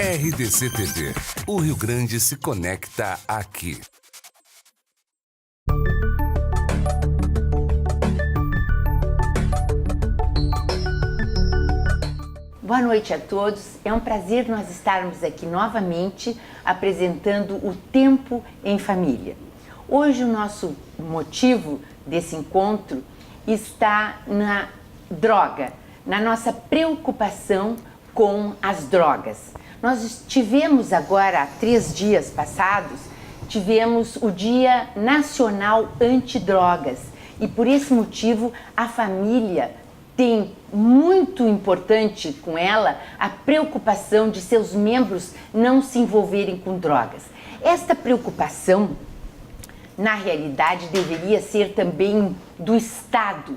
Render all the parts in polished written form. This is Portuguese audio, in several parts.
RDC TV. O Rio Grande se conecta aqui. Boa noite a todos. É um prazer nós estarmos aqui novamente apresentando o Tempo em Família. Hoje o nosso motivo desse encontro está na droga, na nossa preocupação com as drogas. Nós tivemos agora, há 3 dias passados, tivemos o Dia Nacional Antidrogas e por esse motivo a família tem muito importante com ela a preocupação de seus membros não se envolverem com drogas. Esta preocupação, na realidade, deveria ser também do Estado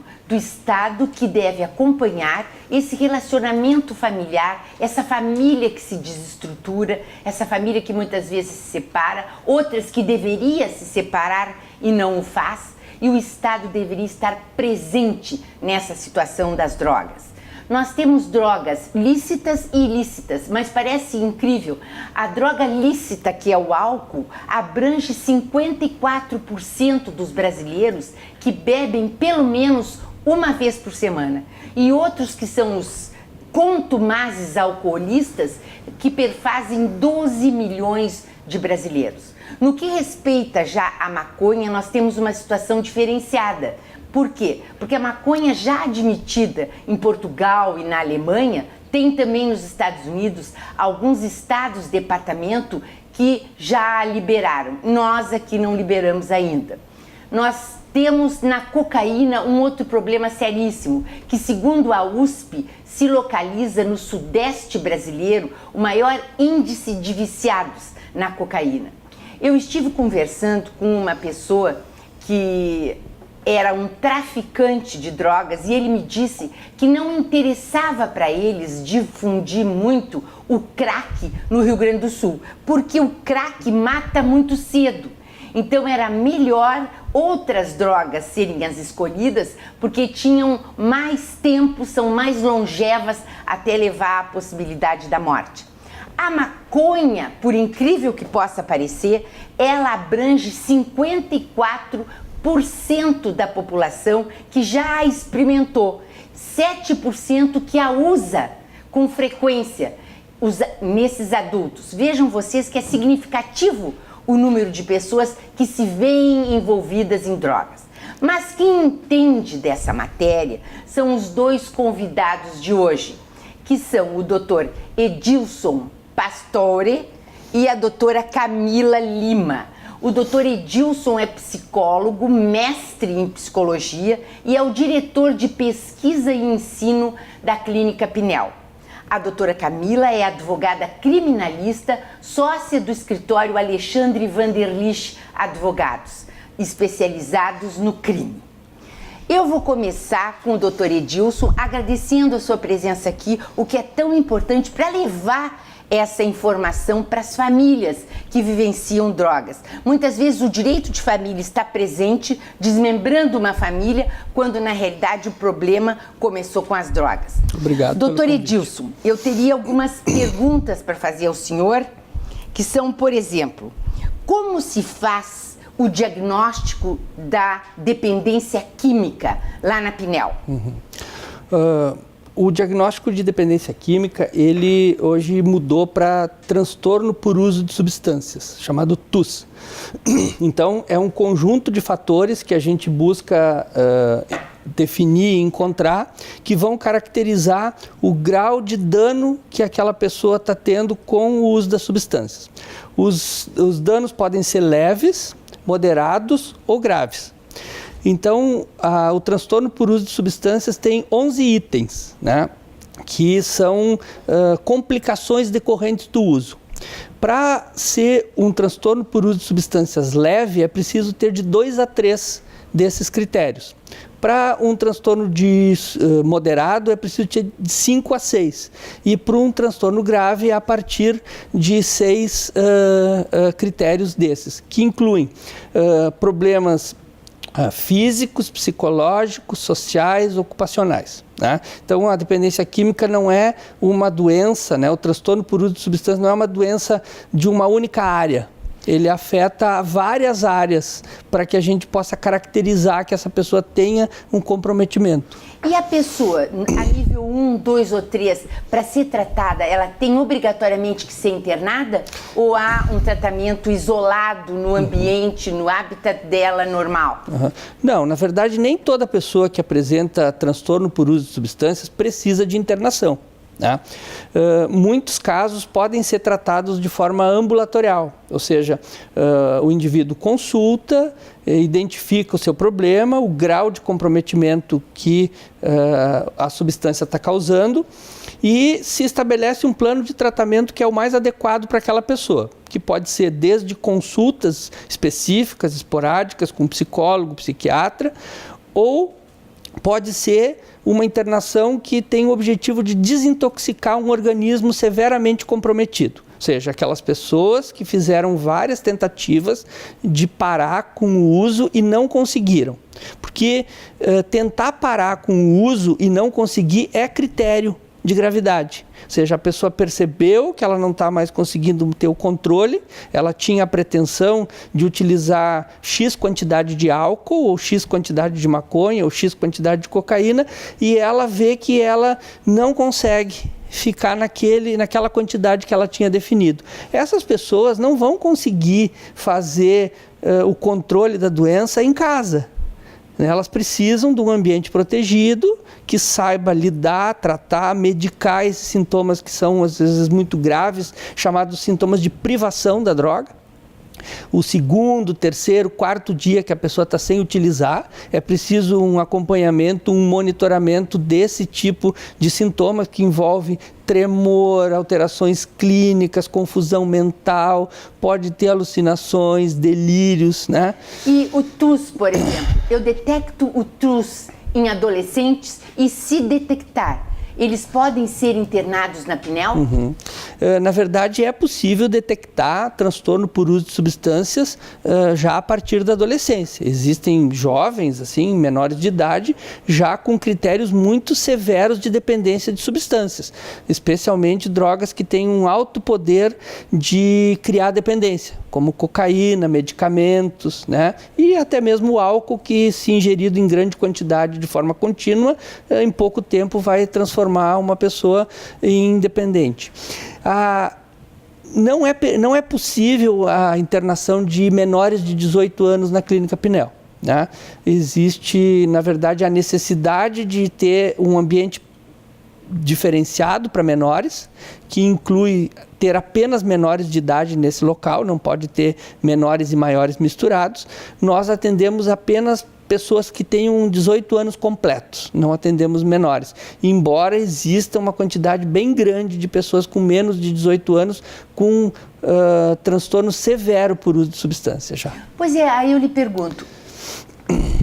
que deve acompanhar esse relacionamento familiar, essa família que se desestrutura, essa família que muitas vezes se separa, outras que deveria se separar e não o faz. E o Estado deveria estar presente nessa situação das drogas. Nós temos drogas lícitas e ilícitas, mas parece incrível. A droga lícita, que é o álcool, abrange 54% dos brasileiros que bebem pelo menos uma vez por semana. E outros que são os contumazes alcoolistas, que perfazem 12 milhões de brasileiros. No que respeita já à maconha, nós temos uma situação diferenciada. Por quê? Porque a maconha já admitida em Portugal e na Alemanha, tem também nos Estados Unidos alguns estados, departamento, que já a liberaram. Nós aqui não liberamos ainda. Nós temos na cocaína um outro problema seríssimo, que segundo a USP, se localiza no sudeste brasileiro o maior índice de viciados na cocaína. Eu estive conversando com uma pessoa que era um traficante de drogas e ele me disse que não interessava para eles difundir muito o crack no Rio Grande do Sul, porque o crack mata muito cedo. Então era melhor outras drogas serem as escolhidas porque tinham mais tempo, são mais longevas até levar à possibilidade da morte. A maconha, por incrível que possa parecer, ela abrange 54% da população que já a experimentou, 7% que a usa com frequência nesses adultos. Vejam vocês que é significativo o número de pessoas que se veem envolvidas em drogas. Mas quem entende dessa matéria são os 2 convidados de hoje, que são o Dr. Edilson Pastore e a doutora Camila Lima. O doutor Edilson é psicólogo, mestre em psicologia e é o diretor de pesquisa e ensino da Clínica Pinel. A doutora Camila é advogada criminalista, sócia do escritório Alexandre Vanderlich Advogados, especializados no crime. Eu vou começar com o doutor Edilson agradecendo a sua presença aqui, o que é tão importante para levar essa informação para as famílias que vivenciam drogas. Muitas vezes o direito de família está presente, desmembrando uma família, quando na realidade o problema começou com as drogas. Obrigado. Doutor Edilson, eu teria algumas perguntas para fazer ao senhor, que são, por exemplo, como se faz o diagnóstico da dependência química lá na Pinel? O diagnóstico de dependência química, ele hoje mudou para transtorno por uso de substâncias, chamado TUS. Então, é um conjunto de fatores que a gente busca definir e encontrar, que vão caracterizar o grau de dano que aquela pessoa está tendo com o uso das substâncias. Os danos podem ser leves, moderados ou graves. Então, o transtorno por uso de substâncias tem 11 itens, né, que são complicações decorrentes do uso. Para ser um transtorno por uso de substâncias leve, é preciso ter de 2 a 3 desses critérios. Para um transtorno moderado, é preciso ter de 5 a 6. E para um transtorno grave, a partir de 6 critérios desses, que incluem problemas físicos, psicológicos, sociais, ocupacionais. Né? Então, a dependência química não é uma doença, né? O transtorno por uso de substâncias não é uma doença de uma única área. Ele afeta várias áreas para que a gente possa caracterizar que essa pessoa tenha um comprometimento. E a pessoa, a nível 1, 2 ou 3, para ser tratada, ela tem obrigatoriamente que ser internada? Ou há um tratamento isolado no ambiente, no habitat dela normal? Não, na verdade, nem toda pessoa que apresenta transtorno por uso de substâncias precisa de internação. Né? Muitos casos podem ser tratados de forma ambulatorial, ou seja, o indivíduo consulta, identifica o seu problema, o grau de comprometimento que a substância está causando e se estabelece um plano de tratamento que é o mais adequado para aquela pessoa, que pode ser desde consultas específicas, esporádicas, com psicólogo, psiquiatra, ou pode ser uma internação que tem o objetivo de desintoxicar um organismo severamente comprometido. Ou seja, aquelas pessoas que fizeram várias tentativas de parar com o uso e não conseguiram. Porque tentar parar com o uso e não conseguir é critério de gravidade. Ou seja, a pessoa percebeu que ela não está mais conseguindo ter o controle, ela tinha a pretensão de utilizar X quantidade de álcool, ou X quantidade de maconha, ou X quantidade de cocaína, e ela vê que ela não consegue ficar naquela quantidade que ela tinha definido. Essas pessoas não vão conseguir fazer o controle da doença em casa. Elas precisam de um ambiente protegido, que saiba lidar, tratar, medicar esses sintomas que são às vezes muito graves, chamados sintomas de privação da droga. O segundo, terceiro, quarto dia que a pessoa está sem utilizar, é preciso um acompanhamento, um monitoramento desse tipo de sintomas que envolve tremor, alterações clínicas, confusão mental, pode ter alucinações, delírios, né? E o TUS, por exemplo, eu detecto o TUS em adolescentes e se detectar, eles podem ser internados na Pinel? Na verdade, é possível detectar transtorno por uso de substâncias já a partir da adolescência. Existem jovens, assim, menores de idade, já com critérios muito severos de dependência de substâncias, especialmente drogas que têm um alto poder de criar dependência, como cocaína, medicamentos, né? E até mesmo o álcool que, se ingerido em grande quantidade de forma contínua, em pouco tempo vai transformar uma pessoa em dependente. Não é possível a internação de menores de 18 anos na Clínica Pinel. Né? Existe, na verdade, a necessidade de ter um ambiente diferenciado para menores, que inclui ter apenas menores de idade nesse local, não pode ter menores e maiores misturados. Nós atendemos apenas pessoas que tenham 18 anos completos, não atendemos menores, embora exista uma quantidade bem grande de pessoas com menos de 18 anos com transtorno severo por uso de substância já. Pois é, aí eu lhe pergunto,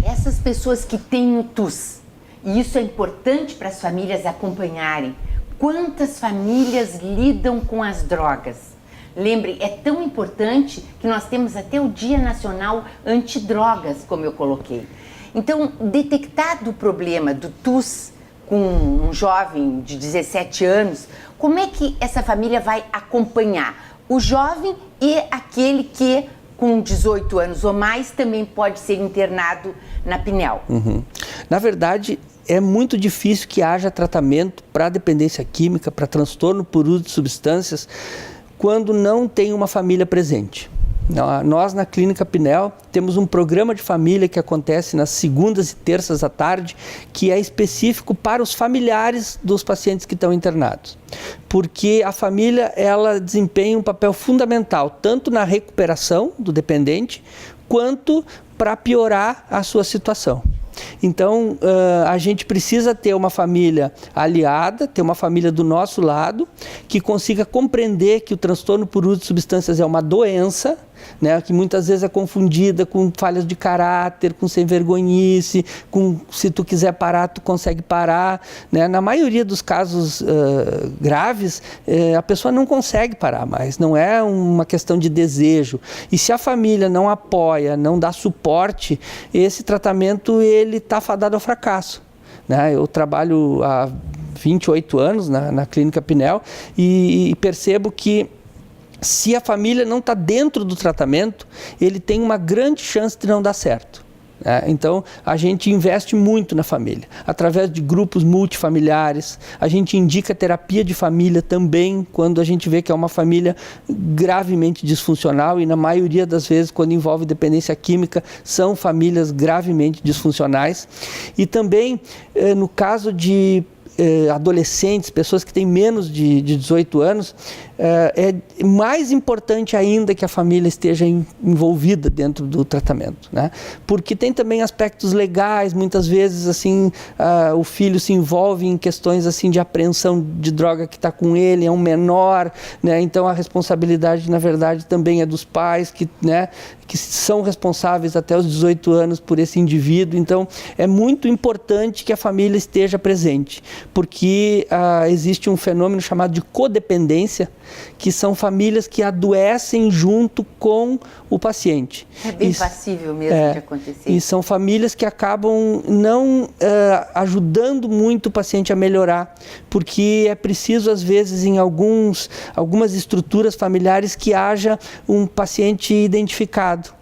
essas pessoas que têm o TUS, e isso é importante para as famílias acompanharem, quantas famílias lidam com as drogas? Lembre, é tão importante que nós temos até o Dia Nacional Antidrogas, como eu coloquei. Então, detectado o problema do TUS com um jovem de 17 anos, como é que essa família vai acompanhar o jovem e aquele que, com 18 anos ou mais, também pode ser internado na Pinel? Na verdade, é muito difícil que haja tratamento para dependência química, para transtorno por uso de substâncias, quando não tem uma família presente. Nós, na Clínica Pinel, temos um programa de família que acontece nas segundas e terças à tarde, que é específico para os familiares dos pacientes que estão internados. Porque a família, ela desempenha um papel fundamental, tanto na recuperação do dependente, quanto para piorar a sua situação. Então, a gente precisa ter uma família aliada, ter uma família do nosso lado, que consiga compreender que o transtorno por uso de substâncias é uma doença né, que muitas vezes é confundida com falhas de caráter, com sem vergonhice, com se tu quiser parar, tu consegue parar, né? Na maioria dos casos graves, a pessoa não consegue parar mais, não é uma questão de desejo. E se a família não apoia, não dá suporte, esse tratamento ele está fadado ao fracasso, né? Eu trabalho há 28 anos na Clínica Pinel e percebo que se a família não está dentro do tratamento, ele tem uma grande chance de não dar certo. Então, a gente investe muito na família, através de grupos multifamiliares. A gente indica terapia de família também, quando a gente vê que é uma família gravemente disfuncional, e na maioria das vezes, quando envolve dependência química, são famílias gravemente disfuncionais. E também, no caso de adolescentes, pessoas que têm menos de 18 anos, é mais importante ainda que a família esteja envolvida dentro do tratamento, né? Porque tem também aspectos legais, muitas vezes assim, o filho se envolve em questões assim de apreensão de droga que está com ele, é um menor, né? Então a responsabilidade na verdade também é dos pais que, né, que são responsáveis até os 18 anos por esse indivíduo. Então é muito importante que a família esteja presente, porque existe um fenômeno chamado de codependência, que são famílias que adoecem junto com o paciente. É bem passível mesmo de acontecer. E são famílias que acabam não ajudando muito o paciente a melhorar, porque é preciso, às vezes, em algumas estruturas familiares, que haja um paciente identificado,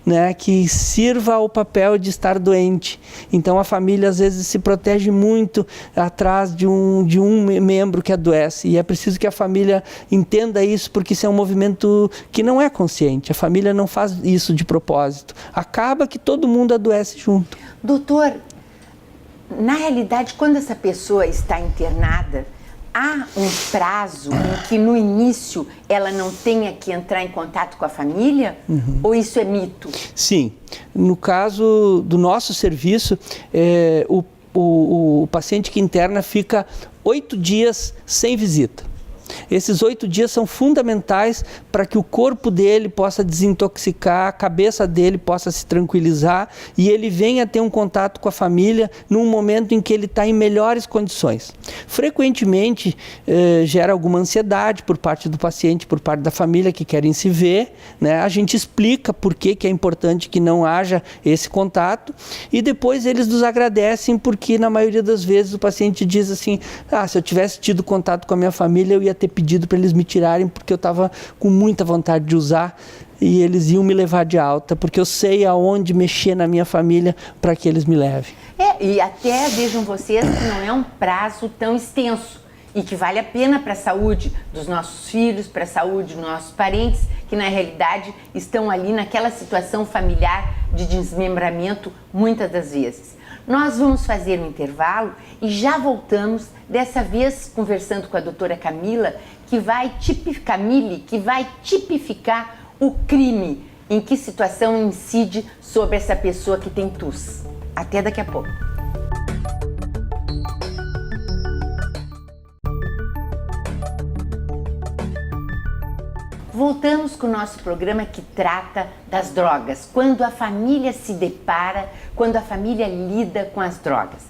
né, que sirva ao papel de estar doente. Então a família às vezes se protege muito atrás de um membro que adoece, e é preciso que a família entenda isso, porque isso é um movimento que não é consciente. A família não faz isso de propósito. Acaba que todo mundo adoece junto. Doutor, na realidade, quando essa pessoa está internada, há um prazo em que no início ela não tenha que entrar em contato com a família? Ou isso é mito? Sim. No caso do nosso serviço, o paciente que interna fica 8 dias sem visita. Esses 8 dias são fundamentais para que o corpo dele possa desintoxicar, a cabeça dele possa se tranquilizar e ele venha ter um contato com a família num momento em que ele está em melhores condições. Frequentemente gera alguma ansiedade por parte do paciente, por parte da família que querem se ver, né? A gente explica por que é importante que não haja esse contato e depois eles nos agradecem, porque na maioria das vezes o paciente diz assim: se eu tivesse tido contato com a minha família, eu ia ter pedido para eles me tirarem, porque eu estava com muita vontade de usar e eles iam me levar de alta, porque eu sei aonde mexer na minha família para que eles me levem. E até vejam vocês que não é um prazo tão extenso e que vale a pena para a saúde dos nossos filhos, para a saúde dos nossos parentes, que na realidade estão ali naquela situação familiar de desmembramento muitas das vezes. Nós vamos fazer um intervalo e já voltamos, dessa vez conversando com a doutora Camila, que vai tipificar o crime, em que situação incide sobre essa pessoa que tem TUS. Até daqui a pouco. Voltamos com o nosso programa que trata das drogas, quando a família se depara, quando a família lida com as drogas.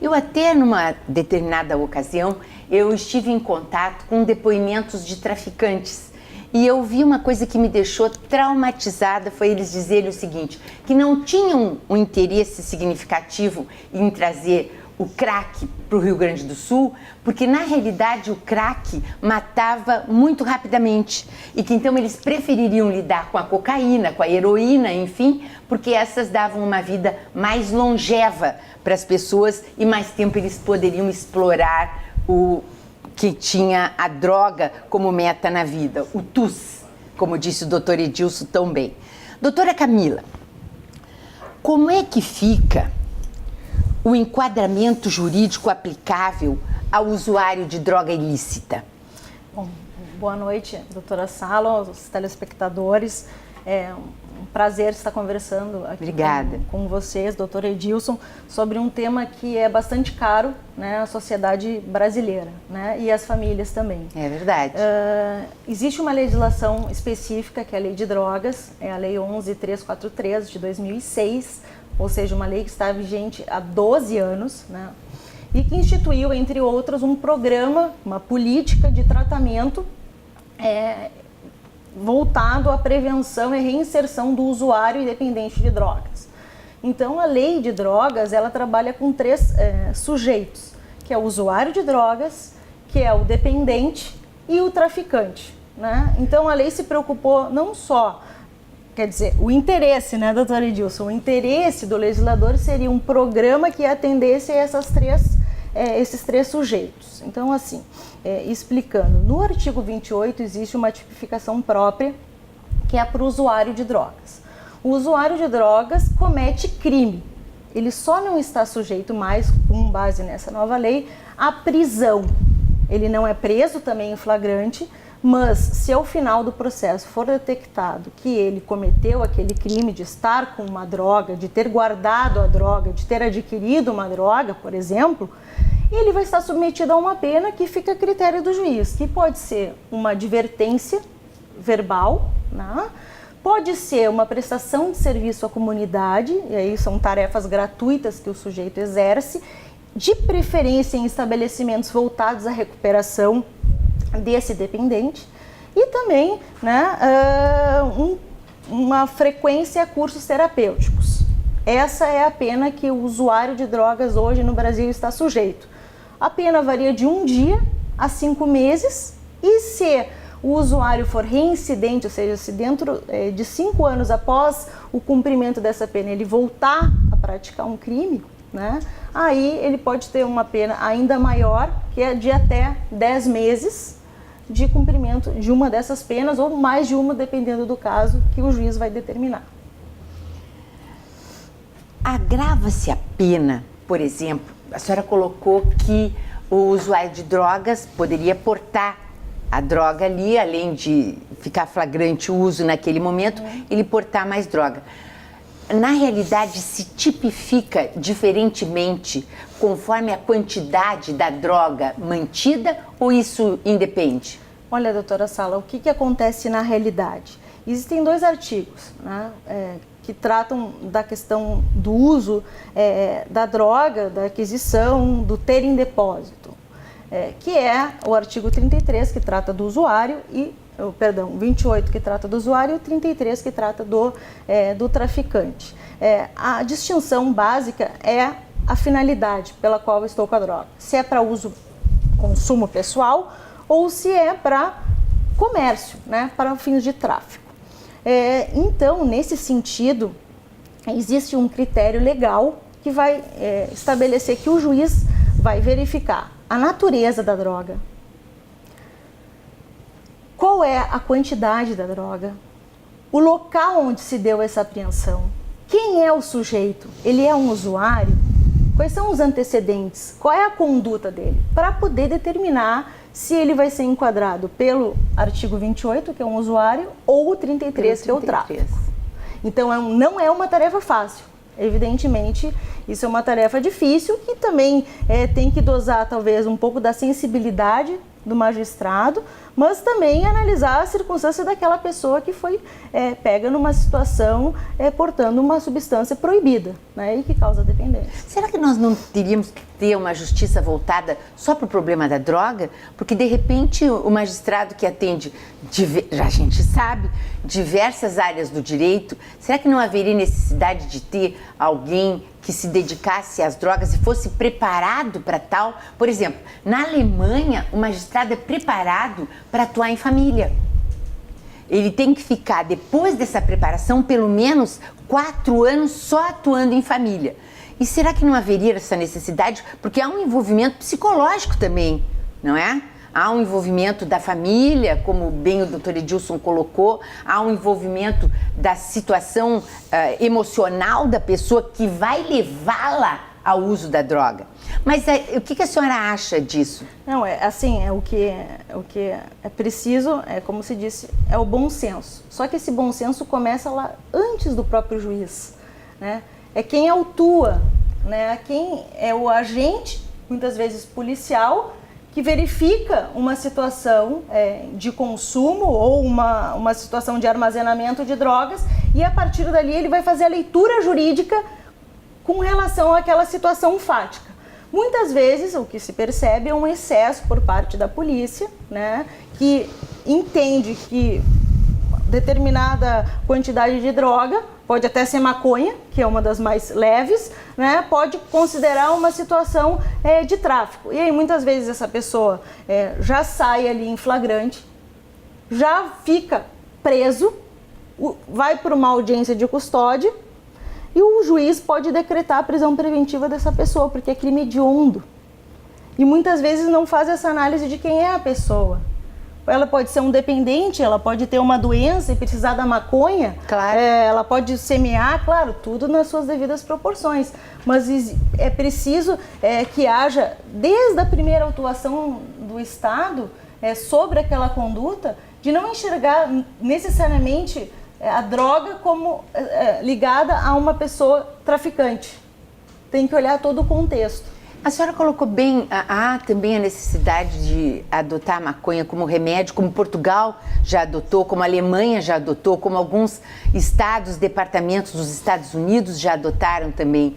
Eu até numa determinada ocasião, eu estive em contato com depoimentos de traficantes e eu vi uma coisa que me deixou traumatizada, foi eles dizerem o seguinte, que não tinham um interesse significativo em trazer o crack para o Rio Grande do Sul, porque na realidade o crack matava muito rapidamente e que então eles prefeririam lidar com a cocaína, com a heroína, enfim, porque essas davam uma vida mais longeva para as pessoas e mais tempo eles poderiam explorar o que tinha a droga como meta na vida, o TUS, como disse o doutor Edilson tão bem. Doutora Camila, como é que fica o enquadramento jurídico aplicável ao usuário de droga ilícita? Bom, boa noite, doutora Salo, aos telespectadores. É um prazer estar conversando aqui com vocês, doutor Edilson, sobre um tema que é bastante caro, né, à sociedade brasileira, né, e às famílias também. É verdade. Existe uma legislação específica, que é a Lei de Drogas, é a Lei 11.343 de 2006, ou seja, uma lei que está vigente há 12 anos, né, e que instituiu, entre outras, um programa, uma política de tratamento voltado à prevenção e reinserção do usuário dependente de drogas. Então, a lei de drogas, ela trabalha com 3 sujeitos, que é o usuário de drogas, que é o dependente e o traficante, né? Então, a lei se preocupou não só, quer dizer, o interesse, né, doutor Edilson, o interesse do legislador seria um programa que atendesse a esses 3 sujeitos. Então, assim, explicando, no artigo 28 existe uma tipificação própria que é para o usuário de drogas. O usuário de drogas comete crime. Ele só não está sujeito mais, com base nessa nova lei, à prisão. Ele não é preso também em flagrante, mas se ao final do processo for detectado que ele cometeu aquele crime de estar com uma droga, de ter guardado a droga, de ter adquirido uma droga, por exemplo, ele vai estar submetido a uma pena que fica a critério do juiz, que pode ser uma advertência verbal, né? Pode ser uma prestação de serviço à comunidade, e aí são tarefas gratuitas que o sujeito exerce, de preferência em estabelecimentos voltados à recuperação desse dependente, e também, né, uma frequência a cursos terapêuticos. Essa é a pena que o usuário de drogas hoje no Brasil está sujeito. A pena varia de 1 dia a 5 meses, e se o usuário for reincidente, ou seja, se dentro de 5 anos após o cumprimento dessa pena ele voltar a praticar um crime, né, aí ele pode ter uma pena ainda maior, que é de até 10 meses de cumprimento de uma dessas penas, ou mais de uma, dependendo do caso que o juiz vai determinar. Agrava-se a pena, por exemplo, a senhora colocou que o usuário de drogas poderia portar a droga ali, além de ficar flagrante o uso naquele momento, ele portar mais droga. Na realidade, se tipifica diferentemente conforme a quantidade da droga mantida, ou isso independe? Olha, doutora Sala, o que acontece na realidade? Existem 2 artigos, né, que tratam da questão do uso da droga, da aquisição, do ter em depósito, que é o artigo 33, que trata do usuário, e, perdão, 28, que trata do usuário, e o 33, que trata do traficante. A distinção básica é a finalidade pela qual eu estou com a droga. Se é para uso, consumo pessoal, ou se é para comércio, né, para fins de tráfico. Então, nesse sentido, existe um critério legal que vai estabelecer que o juiz vai verificar a natureza da droga, qual é a quantidade da droga, o local onde se deu essa apreensão, quem é o sujeito, ele é um usuário, quais são os antecedentes, qual é a conduta dele, para poder determinar se ele vai ser enquadrado pelo artigo 28, que é um usuário, ou o 33, que é o tráfico. Então, não é uma tarefa fácil. Evidentemente, isso é uma tarefa difícil, que também tem que dosar, talvez, um pouco da sensibilidade do magistrado, mas também analisar a circunstância daquela pessoa que foi pega numa situação portando uma substância proibida, né, e que causa dependência. Será que nós não teríamos que ter uma justiça voltada só para o problema da droga? Porque, de repente, o magistrado que atende, a gente sabe, diversas áreas do direito, será que não haveria necessidade de ter alguém que se dedicasse às drogas e fosse preparado para tal? Por exemplo, na Alemanha, o magistrado é preparado para atuar em família. Ele tem que ficar, depois dessa preparação, pelo menos 4 anos só atuando em família. E será que não haveria essa necessidade? Porque há um envolvimento psicológico também, não é? Há um envolvimento da família, como bem o doutor Edilson colocou, há um envolvimento da situação emocional da pessoa que vai levá-la ao uso da droga. Mas o que a senhora acha disso? Não, o que é preciso, como se disse, é o bom senso. Só que esse bom senso começa lá antes do próprio juiz, né? É quem autua, né? Quem é o agente, muitas vezes policial, que verifica uma situação de consumo ou uma situação de armazenamento de drogas, e a partir dali ele vai fazer a leitura jurídica com relação àquela situação fática. Muitas vezes o que se percebe é um excesso por parte da polícia, né, que entende que determinada quantidade de droga, pode até ser maconha, que é uma das mais leves, né, pode considerar uma situação de tráfico. E aí muitas vezes essa pessoa já sai ali em flagrante, já fica preso, vai para uma audiência de custódia e o juiz pode decretar a prisão preventiva dessa pessoa, porque é crime hediondo. E muitas vezes não faz essa análise de quem é a pessoa. Ela pode ser um dependente, ela pode ter uma doença e precisar da maconha, claro. Ela pode semear, claro, tudo nas suas devidas proporções. Mas é preciso que haja, desde a primeira atuação do Estado sobre aquela conduta, de não enxergar necessariamente a droga como ligada a uma pessoa traficante. Tem que olhar todo o contexto. A senhora colocou bem, há também a necessidade de adotar a maconha como remédio, como Portugal já adotou, como a Alemanha já adotou, como alguns estados, departamentos dos Estados Unidos já adotaram também.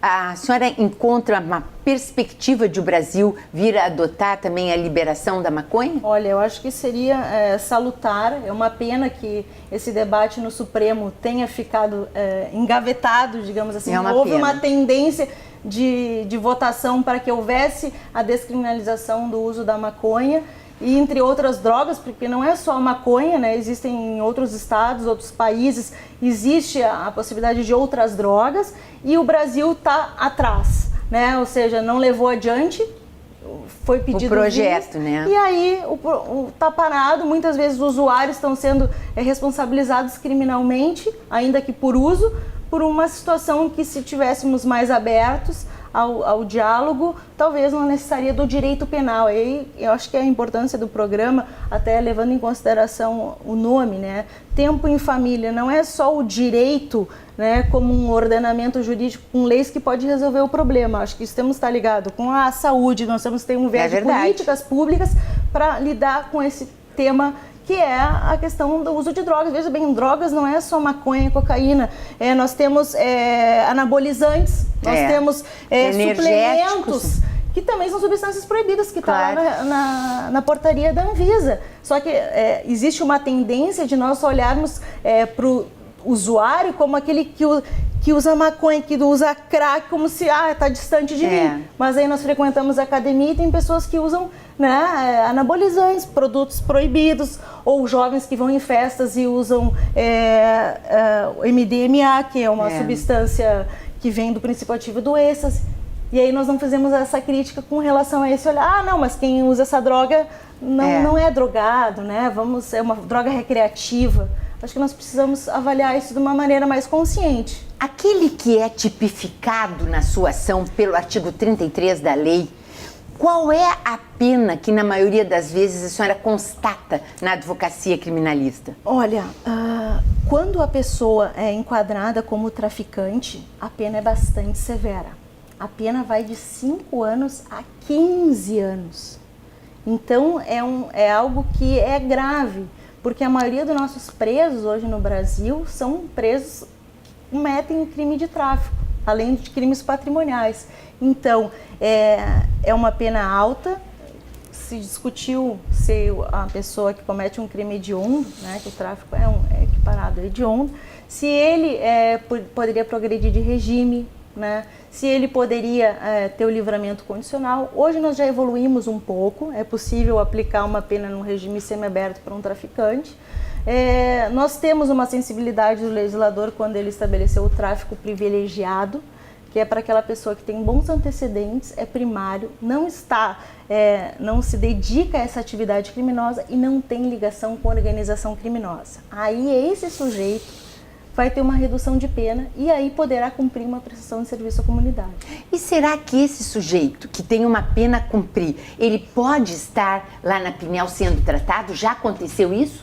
A senhora encontra uma perspectiva de o Brasil vir a adotar também a liberação da maconha? Olha, eu acho que seria salutar. É uma pena que esse debate no Supremo tenha ficado engavetado, digamos assim. Houve uma tendência de votação para que houvesse a descriminalização do uso da maconha e entre outras drogas, porque não é só a maconha, né? Existem em outros estados, outros países, existe a possibilidade de outras drogas e o Brasil está atrás, né? Ou seja, não levou adiante, foi pedido o projeto, né? E aí está parado, muitas vezes os usuários estão sendo responsabilizados criminalmente, ainda que por uso, por uma situação que, se tivéssemos mais abertos ao diálogo, talvez não necessaria do direito penal. E eu acho que a importância do programa, até levando em consideração o nome, né? Tempo em Família, não é só o direito, né, como um ordenamento jurídico com leis que pode resolver o problema. Acho que isso temos que estar ligado com a saúde, nós temos que ter um viés de políticas públicas para lidar com esse tema, que é a questão do uso de drogas. Veja bem, drogas não é só maconha e cocaína. Nós temos anabolizantes, nós temos suplementos, que também são substâncias proibidas, que está lá na portaria da Anvisa. Só que existe uma tendência de nós olharmos para o usuário como aquele que usa maconha, que usa crack, como se está distante de mim. Mas aí nós frequentamos a academia e tem pessoas que usam, né, anabolizantes, produtos proibidos, ou jovens que vão em festas e usam o MDMA, que é uma substância que vem do princípio ativo do êxtase. E aí nós não fizemos essa crítica com relação a esse olhar, não, mas quem usa essa droga não é drogado, né? É uma droga recreativa. Acho que nós precisamos avaliar isso de uma maneira mais consciente. Aquele que é tipificado na sua ação pelo artigo 33 da lei, qual é a pena que, na maioria das vezes, a senhora constata na advocacia criminalista? Olha, quando a pessoa é enquadrada como traficante, a pena é bastante severa. A pena vai de 5 anos a 15 anos. Então, é algo que é grave, porque a maioria dos nossos presos hoje no Brasil são presos que cometem crime de tráfico, além de crimes patrimoniais. Então, é uma pena alta. Se discutiu se a pessoa que comete um crime hediondo, né, que o tráfico é equiparado a hediondo, se ele poderia progredir de regime, né, se ele poderia ter o livramento condicional. Hoje nós já evoluímos um pouco, é possível aplicar uma pena no regime semiaberto para um traficante. Nós temos uma sensibilidade do legislador quando ele estabeleceu o tráfico privilegiado, que é para aquela pessoa que tem bons antecedentes, é primário, não se dedica a essa atividade criminosa e não tem ligação com organização criminosa. Aí esse sujeito vai ter uma redução de pena e aí poderá cumprir uma prestação de serviço à comunidade. E será que esse sujeito que tem uma pena a cumprir, ele pode estar lá na Pinel sendo tratado? Já aconteceu isso?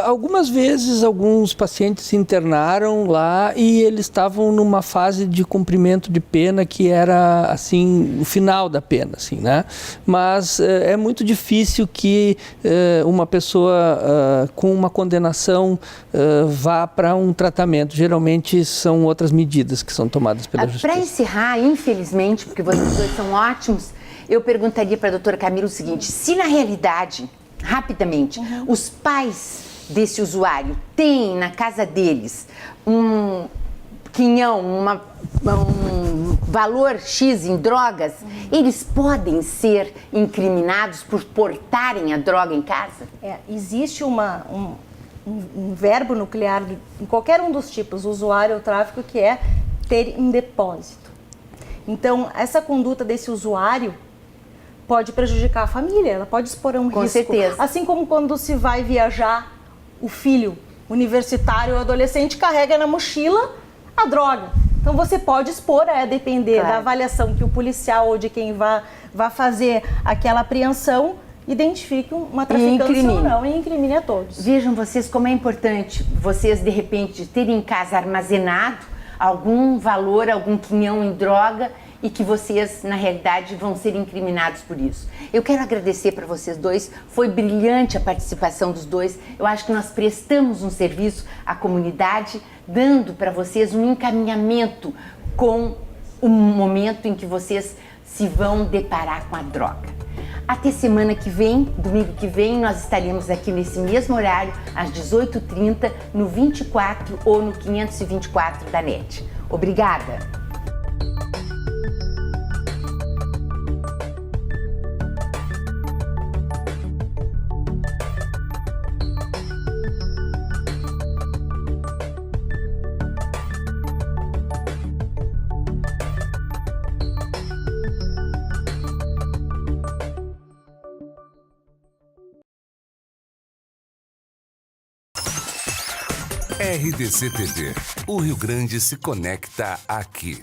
Algumas vezes alguns pacientes se internaram lá e eles estavam numa fase de cumprimento de pena que era assim o final da pena, assim, né? Mas é muito difícil que uma pessoa com uma condenação vá para um tratamento. Geralmente são outras medidas que são tomadas pela justiça. Para encerrar, infelizmente, porque vocês dois são ótimos, eu perguntaria para a doutora Camila o seguinte: se na realidade, rapidamente, os pais desse usuário têm na casa deles um quinhão, um valor X em drogas, eles podem ser incriminados por portarem a droga em casa? Existe um verbo nuclear em qualquer um dos tipos, usuário ou tráfico, que é ter em depósito. Então, essa conduta desse usuário pode prejudicar a família, ela pode expor a um risco. Com certeza. Assim como quando se vai viajar, o filho universitário ou adolescente carrega na mochila a droga. Então você pode expor, a depender da avaliação que o policial ou de quem vá fazer aquela apreensão, identifique uma traficante ou não e incrimine a todos. Vejam vocês como é importante vocês, de repente, terem em casa armazenado algum valor, algum quinhão em droga e que vocês, na realidade, vão ser incriminados por isso. Eu quero agradecer para vocês dois, foi brilhante a participação dos dois. Eu acho que nós prestamos um serviço à comunidade, dando para vocês um encaminhamento com o momento em que vocês se vão deparar com a droga. Até semana que vem, domingo que vem, nós estaremos aqui nesse mesmo horário, às 18h30, no 24 ou no 524 da NET. Obrigada! RDC TV. O Rio Grande se conecta aqui.